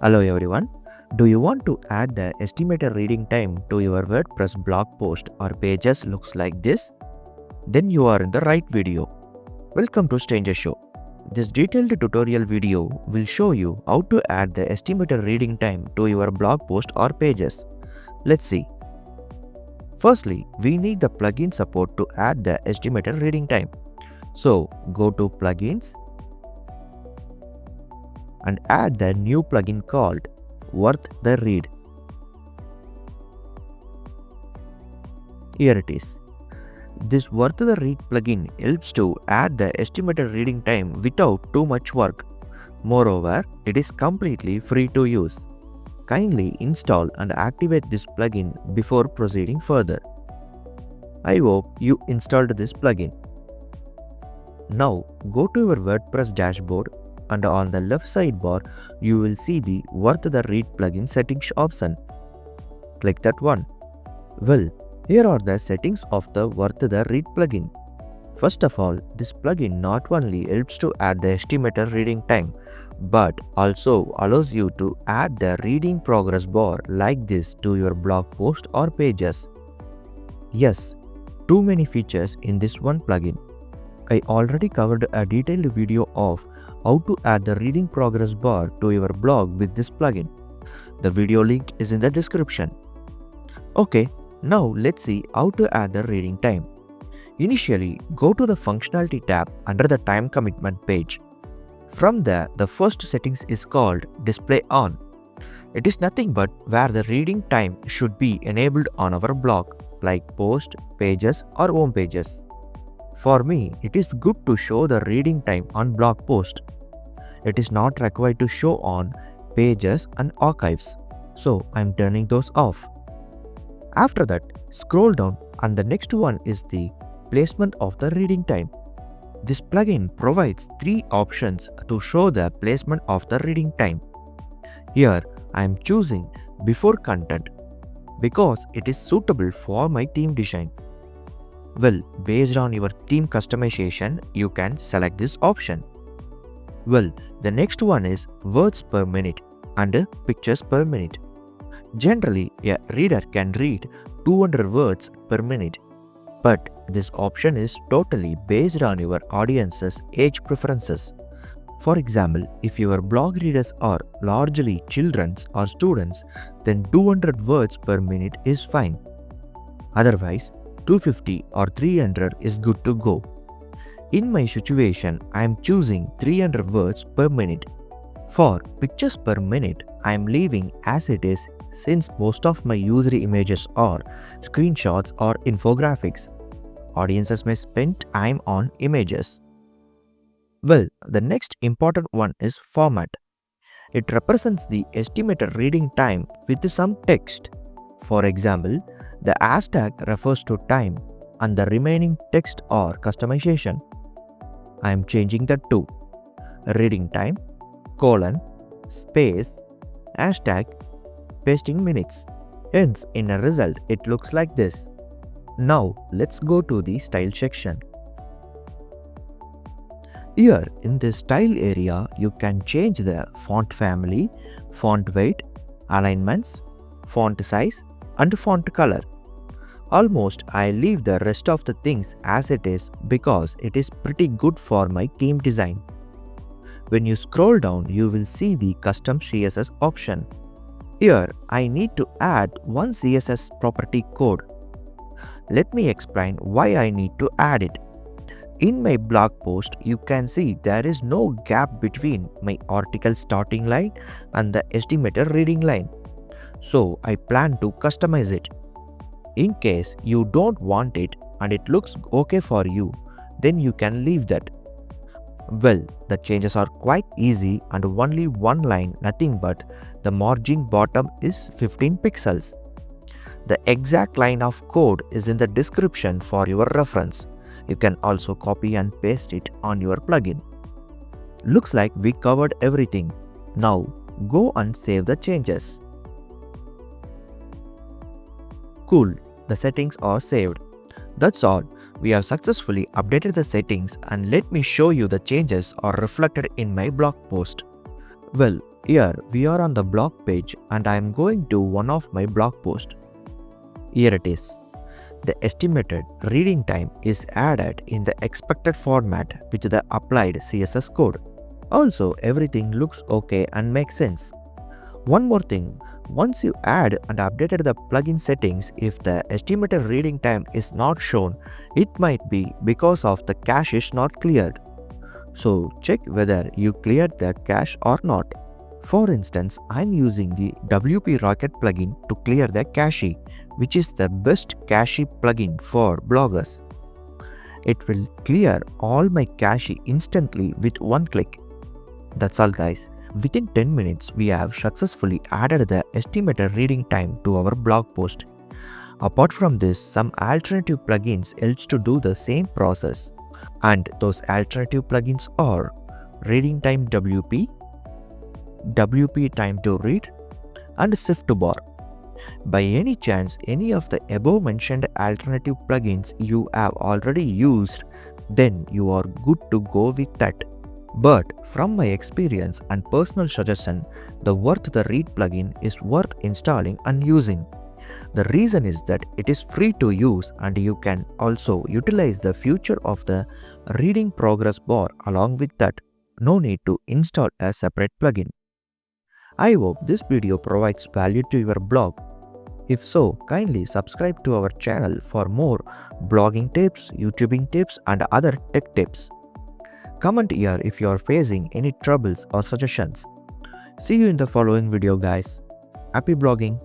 Hello everyone. Do you want to add the estimated reading time to your WordPress blog post or pages looks like this? Then you are in the right video. Welcome to Stranger Show. This detailed tutorial video will show you how to add the estimated reading time to your blog post or pages. Let's see. Firstly, we need the plugin support to add the estimated reading time. So go to Plugins and add the new plugin called Worth the Read. Here it is. This Worth the Read plugin helps to add the estimated reading time without too much work. Moreover, it is completely free to use. Kindly install and activate this plugin before proceeding further. I hope you installed this plugin. Now go to your WordPress dashboard and on the left sidebar you will see the Worth the Read plugin settings option. Click that one. Well, here are the settings of the Worth the Read plugin. First of all, this plugin not only helps to add the estimated reading time, but also allows you to add the reading progress bar like this to your blog post or pages. Yes, too many features in this one plugin. I already covered a detailed video of how to add the reading progress bar to your blog with this plugin. The video link is in the description. Okay, now let's see how to add the reading time. Initially, go to the Functionality tab under the Time Commitment page. From there, the first settings is called Display On. It is nothing but where the reading time should be enabled on our blog, like post, pages or home pages. For me, it is good to show the reading time on blog post. It is not required to show on pages and archives, so I am turning those off. After that, scroll down and the next one is the placement of the reading time. This plugin provides three options to show the placement of the reading time. Here, I am choosing Before Content because it is suitable for my theme design. Well, based on your theme customization, you can select this option. Well, the next one is words per minute and pictures per minute. Generally, a reader can read 200 words per minute, but this option is totally based on your audience's age preferences. For example, if your blog readers are largely children or students, then 200 words per minute is fine. Otherwise, 250 or 300 is good to go. In my situation, I am choosing 300 words per minute. For pictures per minute, I am leaving as it is since most of my user images are screenshots or infographics. Audiences may spend time on images. Well, the next important one is format. It represents the estimated reading time with some text. For example, the hashtag refers to time and the remaining text or customization. I am changing that to reading time, space, hashtag, pasting minutes. Hence, in a result, it looks like this. Now, let's go to the style section. Here, in this style area, you can change the font family, font weight, alignments, font size, and font color. Almost I leave the rest of the things as it is because it is pretty good for my theme design. When you scroll down, you will see the custom CSS option. Here I need to add one CSS property code. Let me explain why I need to add it. In my blog post, you can see there is no gap between my article starting line and the estimated reading line. So I plan to customize it. In case you don't want it and it looks okay for you, then you can leave that. Well, the changes are quite easy and only one line, nothing but the margin bottom is 15 pixels. The exact line of code is in the description for your reference. You can also copy and paste it on your plugin. Looks like we covered everything. Now go and save the changes. Cool, the settings are saved. That's all. We have successfully updated the settings and let me show you the changes are reflected in my blog post. Well, here we are on the blog page and I am going to one of my blog posts. Here it is. The estimated reading time is added in the expected format with the applied CSS code. Also, everything looks okay and makes sense. One more thing, once you add and updated the plugin settings, if the estimated reading time is not shown, it might be because of the cache is not cleared. So check whether you cleared the cache or not. For instance, I'm using the WP Rocket plugin to clear the cache, which is the best cache plugin for bloggers. It will clear all my cache instantly with one click. That's all guys. Within 10 minutes, we have successfully added the estimated reading time to our blog post. Apart from this, some alternative plugins helps to do the same process. And those alternative plugins are Reading Time WP, WP Time to Read, and Shift Bar. By any chance, any of the above mentioned alternative plugins you have already used, then you are good to go with that. But from my experience and personal suggestion, the Worth the Read plugin is worth installing and using. The reason is that it is free to use and you can also utilize the feature of the reading progress bar along with that. No need to install a separate plugin. I hope this video provides value to your blog. If so, kindly subscribe to our channel for more blogging tips, YouTubing tips and other tech tips. Comment here if you are facing any troubles or suggestions. See you in the following video guys. Happy blogging!